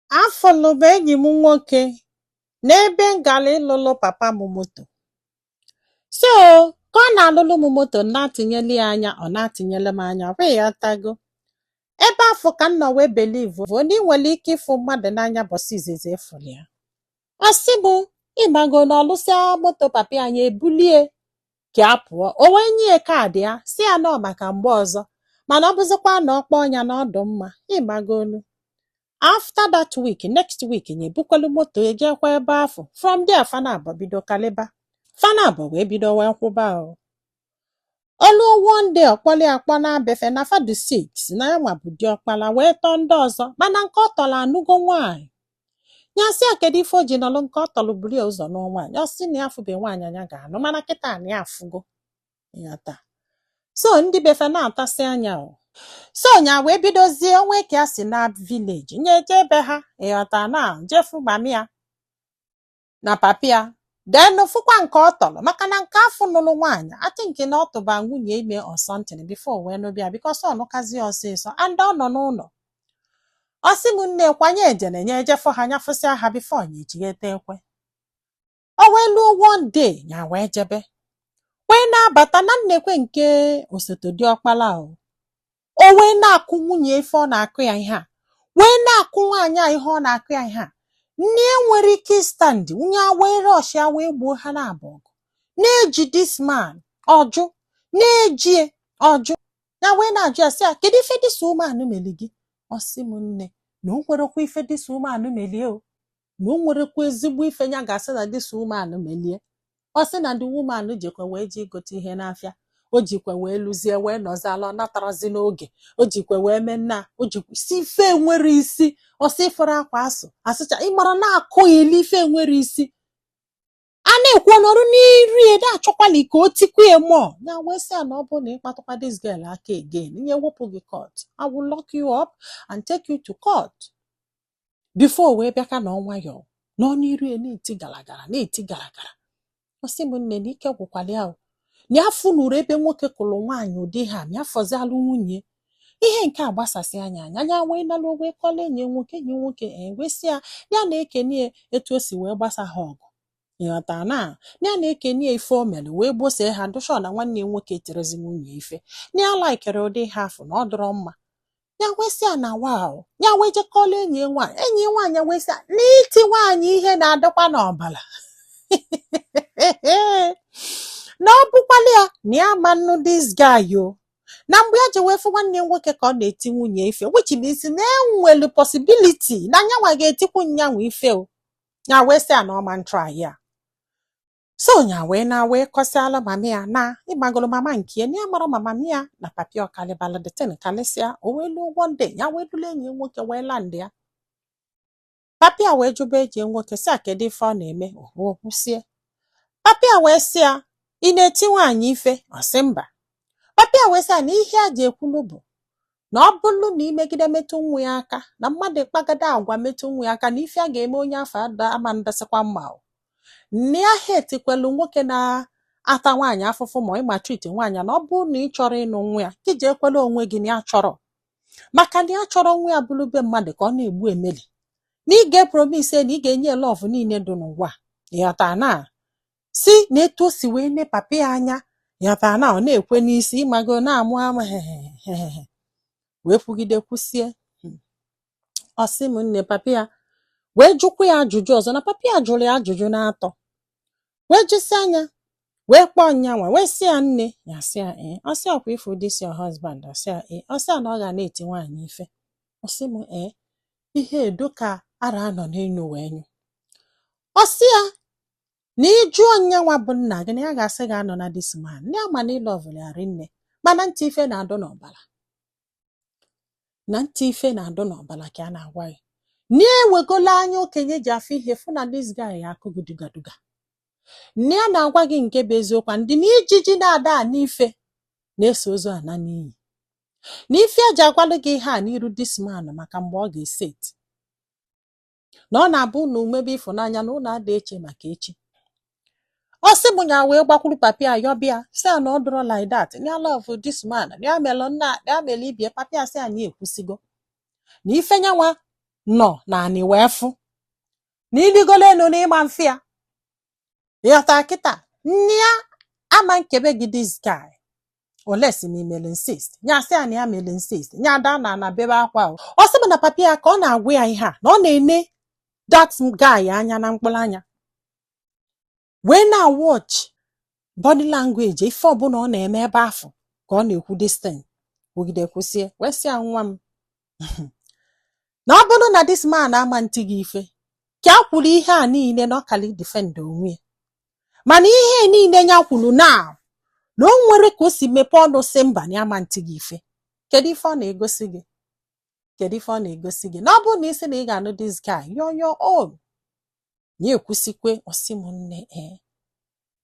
Afọlụ bụ enyi m nwoke n'ebe m gara ịlụlụ papa m moto. So ka ọ na-alụlụ m moto na-atịnyeli ya anya, ọ na-atịnyele m anya, wee ghọtago. Ebe afọ ka m nọ wee believe na ị nwere ike ịfụ mmadụ n'anya bọsị izizi ịfụlụ ya. Ọ sị m, ịmago na ọlụsịa moto papa anyị ebulie ka a pụọ. O wee nye kaadị ya si ya nọ maka mgbe ọzọ, mana ọ bụzịkwa na ọkpọ ọnya na ọdụ mma, ịmagonu. After that week, next week, nye bukwelu moto ejekwa ebe afọ. From there, Fanabo bido kaliba. Fanabo wee bido wee kwụba o. Olu one day ọkpọli akpọ na-abefe na fadu 6 na ya nwa bụ di ọkpala wee tọọ ndị ọzọ, mana nke ọ tọrọ anụgo nwaanyị. Nyasị a kedu ife o ji nọlụ nke ọ tọrọ buru ya ụzọ n'ọ nwaanyị. Ọ sị na ya afụbe nwaanyị anya ga-anụ, mana kịta na ya afụgo. Yata. So ndị befe na-atasị anya o. So nya wee bidozie onwe ka ya si na village nye jebe ha ịghọta na jefu mami ya na papi ya. Then fụkwa nke ọ tọrọ maka na nke afọ nụlụ nwaanyị ati nke na ọ tụba nwunye ime or something before wee nụbịa because ọ nụkazi ọsịsọ and ọ nọ n'ụlọ. Ọ sị m nne kwanye ejene nye ejefu ha nyafụsịa ha before nye ejighete ekwe. O wee luo one day nya wee jebe wee na-abata na nnekwe nke osote dị ọkpala o. O wee na-akụ nwunye ife ọ na-akụ ya ihe a, wee na-akụ nwaanyị a ihe ọ na-akụ ya ihe a. Nne nwere ike stand nwunye a wee rush ya wee gbuo ha na-abụ ọgụ. Na-eji this man ọjụ, na-ejie ọjụ. Ya wee na-ajụ ya sị ya, kedu ife dis woman meli gị? Ọ sị m nne na o nwerekwa ife dis woman melie o. Na o nwerekwa ezigbo ife ya ga-asị na dis woman melie. Ọ sị na ndị woman jikwa wee ji gote ihe n'afịa. O jikwa wee lụzie wee nọzala ọ natarazi n'oge. O jikwa wee mee nna, o jikwa si ife nwere isi. Ọ sị fọrọ akwa asụ asịcha ịmara na-akụ ili ife nwere isi. A na-ekwu ọnọrụ n'iri na-achọkwali ka o tikwu ya mụọ. Ya wee sị ya na ọ bụ na ịkpatụkwa this girl aka again, nye wepụ gị court. I will lock you up and take you to court. Before wee bịa ka na ọnwa ya nọ n'iri na-eti galagara na-eti galagara. Ọ sị m nne na ike gwụkwala ya o. Nya funuru ebe nwoke kụrụ nwaanyị ụdị ha, nya fọzialụ nwunye. Ihe nke a gbasasị anya anya wee nalụ wee kọla enyi nwoke wee sị ya na-ekenie etu o si wee gbasa ha ọgụ. Ịghọta na ya na-ekenie ife o mere wee gbosee ha dụshọ na nwanne nwoke terezi nwunye ife. Na ya laikere ụdị ha afọ na ọ dọrọ mma. Ya wee sị ya na wow, ya wee jekọla enyi nwaanyị wee sị ya n'iti nwaanyị ihe na-adịkwa n'ọbara. Na ọ bụkwala ya na ya ma nnu this guy yo. Na mgbe ya ji wee fụ nwanne nwoke ka ọ na-eti nwunye ife, which means na enwere possibility na nyanwa ga-etikwu nyanwa ife o. Ya wee sị ya na ọma try ya. So nya wee na wee kọsịala mami ya na ịgbagolo mama nke ya na ya mara mama ya na papi ọkalịbala the ten kalịsịa. O wee luo one day ya wee dule enyi nwoke wee land ya. Papi ya wee jụba eji nwoke sị a kedu ife ọ na-eme o kwụsie. Papi ya wee sị ya ị na-eti nwaanyị ife? Ọ sị mba. Papi ya wee sị ya na ihe a ji ekwulu bụ na ọ bụrụ na imegide metụ nwa ya aka na mmadụ kpagada agwa metụ nwa ya aka na ife a ga-eme onye afọ ama ndasịkwa mma o. Nne ya hetikwelu nwoke na-ata nwaanyị afụfụ ma ịma treat nwaanyị na ọ bụrụ na ị chọrọ ịnụ nwa ya ka iji ekwela onwe gị na ya chọrọ. Maka na ya chọrọ nwa ya bụrụ be mmadụ ka ọ na-egbu emeli. Na ị ga-epromise na ị ga-enye love niile dị n'ụwa. Ịghọta na si na etu o si wee ne papi anya. Yata na ọ na-ekwe n'isi ịmago na-amụ ama wee kwugide kwusie. Ọ sị m nne papi ya wee jụkwa ya ajụjụ ọzọ na papi ya jụrụ ya ajụjụ na-atọ. Wee jụsị anya wee kpọọ nyanwa wee sị ya nne ya sị ya ọ sị ọkwa ifu this your husband. Ọ sị ya ọ sị ya na ọ ga na-eti nwaanyị ife. Ọ sị m ihe edo ka ara anọ n'enyo wee nyụ. Ọ sị ya na ịjụ onyenwa bụ nna gị na ya ga-asị gị anọ na this man ndị ama na ịlọvụrụ ya rinne mana ntị ife na-adọ n'ọbara na ntị ife na-adọ n'ọbara ka a na-agwa ya na-ewegola anya okenye ji afọ ihe fụ na this guy ya akụgụ dugaduga. Nne ya na-agwa gị nke bụ eziokwu ndị na ijiji na-ada n'ife na-eso ozu ana n'iyi na ife eji agwalụ gị ihe a n'iru this man maka mgbe ọ ga-eset na ọ na-abụ na umebe ịfụnanya na ụlọ ada eche maka echi. Ọ sị m nya wee gbakwuru papi ya yọbịa sị ya na ọ dụrọ like that na ya love this man na ya melụ nna ya mere ibie. Papi ya sị ya na ekwusigo na ife nyanwa nọ naanị wee fụ na iligolo enu n'ịma mfe ya ịghọta kịta nne ya ama nkebe gị this guy olesi na imele insist nya sị ya na ya mere insist nya ada na bebe akwa ọ sị m na papa ya ka ọ na-agwa ya ihe a na ọ na-ene that guy anya na mkpụrụ anya wee na-watch body language ife ọbụla ọ na-eme ebe afọ ka ọ na-ekwu this thing kwugide kwụsie wee sị ya nwa m na ọ bụrụ na this man ama ntị gị ife ka a kwuru ihe a niile na ọ kali defend onwe mana ihe niile ya kwuru na o nwere ka o si mepee ọnụ sị mba na ama ntị gị ife kedu ife ọ na-egosi gị kedu ife ọ na-egosi gị na ọ bụrụ na isi na ị ga-anụ this guy your own ya ekwusikwe ọsị m nne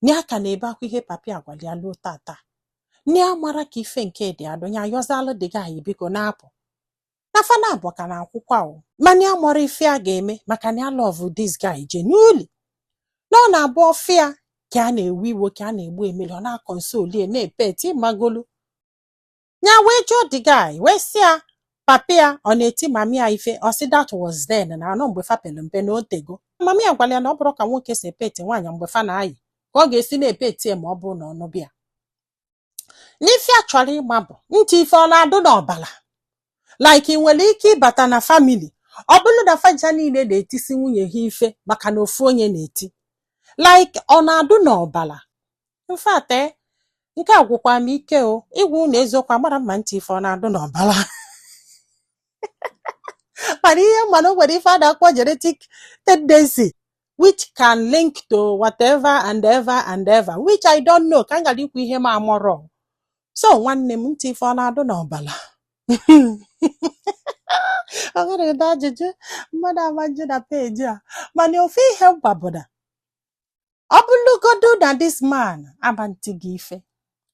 nye aka na-ebe akwa ihe papi agwali ya luo tata nne ya mara ka ife nke dị adụ ya yọzalụ dị gị biko na-apụ nafa na-abụ ka na akwụkwọ ahụ mana ya mara ife a ga-eme maka na ya love this guy je n'uli na ọ na-abụ ọfịa ka a na-ewe iwo ka a na-egbu emeli ọ na-akọnsoli na-epeti magolu ya wee jụọ the guy wee sị ya papi ya ọ na-eti mami ya ife ọ sị that was then na anọ mgbe fa pelu mpe na otego mami ya gwara ya na ọ bụrụ ka nwoke si epeti nwaanyị mgbe fa na-ayị ka ọ ga-esi na-epeti ma ọ bụrụ na ọ nụbịa n'ife a chọrọ ịgba bụ ntị ife ọ na-adụ n'ọbala like ị nwere ike ịbata na family ọ bụrụ na faja niile na-etisi nwunye ha ife maka na ofu onye na-eti like ọ na-adụ n'ọbala in fact nke a gwụkwa m ike o ịgwa unu eziokwu agbara mma ntị ife ọ na-adụ n'ọbala mana ihe mmanụ nwere ife a na-akpọ genetic tendency which can link to whatever and ever and ever which I don't know ka m gara ikwu ihe ma amụrọ so nwanne m ntị ife ọ na-adụ n'ọbala ọ gara ụdị ajụjụ mmadụ amajụ na peji a mana ofe ihe mgbabụda ọ bụrụgodu na this man ama ntị gị ife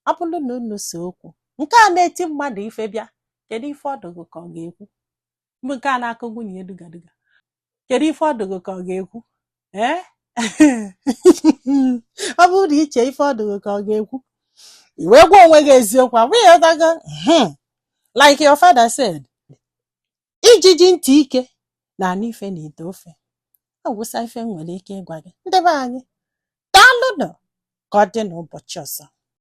ọ bụrụ na unu so okwu nke a na-eti mmadụ ife bịa kedu ife ọdụgụ ka ọ ga-ekwu mgbe nke a na-akụ nwunye ya dugaduga kedu ife ọdụgụ ka ọ ga-ekwu ọ bụrụ na iche ife ọdụgụ ka ọ ga-ekwu iwe gwa onwe gị eziokwu abụghị ọdago like your father said ijiji ntị ike na anụ ife na ite ofe ọ gwụsa ife nwere ike ịgwa gị ndị be anyị daalụnụ ka ọ dị n'ụbọchị ọzọ